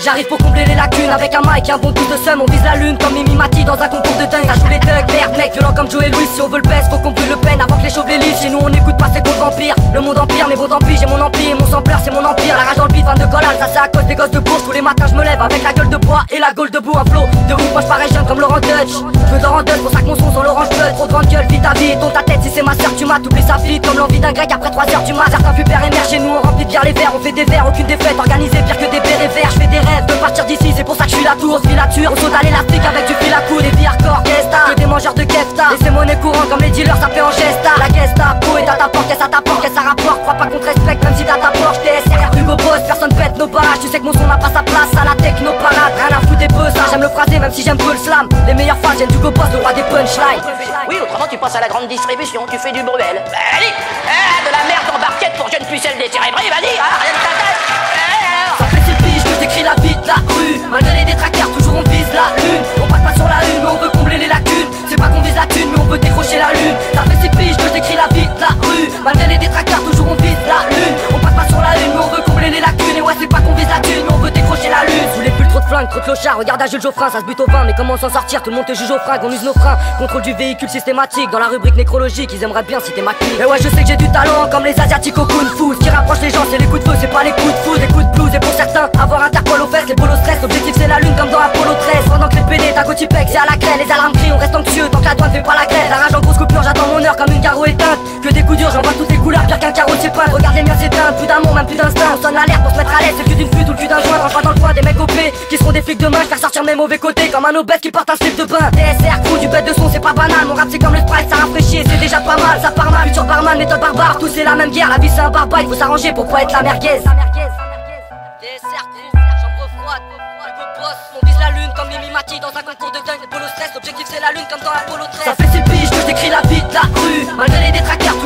J'arrive pour combler les lacunes avec un mic et un bon coup de seum. On vise la lune comme Mimi Mati dans un concours de dingue. Ça joue les thugs, merde mec, violent comme Joe et Louis. Si on veut le baisse, faut qu'on brûle le peine avant que les chauves les lisent. Chez nous on écoute pas ces gros vampires. Le monde empire, mais bon tant pis, j'ai mon empire. Mon sampleur c'est mon empire. La rage dans le bif, fan de collage, ça c'est à cause des gosses de bourse. Tous les matins je me lève avec la gueule de bois et la gaule debout. Un flow de ouf, moi je parais jeune comme Laurent Dutch. Je veux d'or en Dutch, pour ça que mon son sans l'orange blood. Trop de grande gueule, vite ta vie, tourne ta tête si c'est ma sœur. Tu m'as t'oublies sa vie comme l'envie d'un grec après 3 heures du mat. Certains fut père et mère chez nous, on remplit de bière les verres. On fait des verres, aucune défaite, organisé pire que des bérets verts. Je fais des rêves de partir d'ici, c'est pour ça que je suis la tour. Filature, on saute à l'élastique avec du fil à coude. Des vies hardcore, que des mangeurs de kefta. Et c'est monnaie courante comme les dealers, ça fait en gesta. La Gestapo est à ta porte, qu'est-ce à ta porte, qu'est-ce ça rapporte. Crois pas qu'on te respecte même si t'as ta Porsche. TSR, Hugo Boss, personne pète nos barrages. Tu sais que mon son n'a pas sa place à la techno parade. Rien à foutre des peu ça, j'aime le phraser même si j'aime peu le slam. Les meilleures phases viennent d'Hugo Boss, le roi des punchlines. Oui, autrement tu passes à la grande distribution, tu fais du bruel. Allez, de la merde en barquette pour jeunes pucelles décérébrées, vas-y, rien de ta tête. Ça fait 6 piges que je décris la vie de la rue. Malgré les détraqueurs, toujours on vise la lune. On passe pas sur la lune, mais on veut combler les lacunes. C'est pas qu'on vise la thune, mais on veut décrocher la lune. Ça fait 6 piges que je décris la vie de la rue. Malgré les détraqueurs, toujours on vise la lune. On passe pas sur la lune, mais on veut combler les lacunes. Et ouais, c'est pas qu'on vise la thune, mais on veut décrocher la lune. Sous les pulls, trop de flingues, trop de clochards. Regarde à Jules Geoffrin, ça se bute au vin. Mais comment s'en sortir? Tout le monde te juge au fringues, on use nos freins. Contrôle du véhicule systématique. Dans la rubrique nécrologique, ils aimeraient bien citer ma clique. Et ouais, je sais que j'ai du talent, comme les asiatiques au kung fu. Ce qui rapproche les gens, c'est les coups de feu, c'est pas les coups de foudre, les coups de blues. Et pour certains, avoir Interpol aux fesses, les bolos stress. L'objectif c'est la lune comme dans Apollo 13. Pendant que les PD d'Agotipex, c'est à la grêle. Les alarmes crient, on reste anxieux tant que la douane fait pas la grève. La rage en grosse coupure, j'attends mon heure comme une garo éteinte. Que des coups durs, j'en vois toutes les couleurs, pire qu'un carreau de peint. Regarde les miens s'éteindre, plus d'amour, même plus d'instinct. On sonne l'alerte pour se mettre à l'aise, c'est que d'une pute ou le cul d'un joint. Range pas dans le coin des mecs OP qui seront des flics demain. Je faire sortir mes mauvais côtés comme un obèse qui porte un slip de bain. TSR, crew, du bête de son, c'est pas banal. Mon rap c'est comme le Sprite, ça rafraîchit et c'est déjà pas mal. Ça part mal, futur barman, méthode barbare. Tous c'est la même guerre, la vie c'est un barbare. Il faut s'arranger pour pas être la merguez. TSR, chambre froide, Hugo Boss. On vise la lune comme Mimi Mati dans un concours de dingue. Polo stress, l'objectif c'est la lune comme dans Apollo 13. Ça fait 6 piges que je décris la vie de la rue. Malgré les détraqueurs,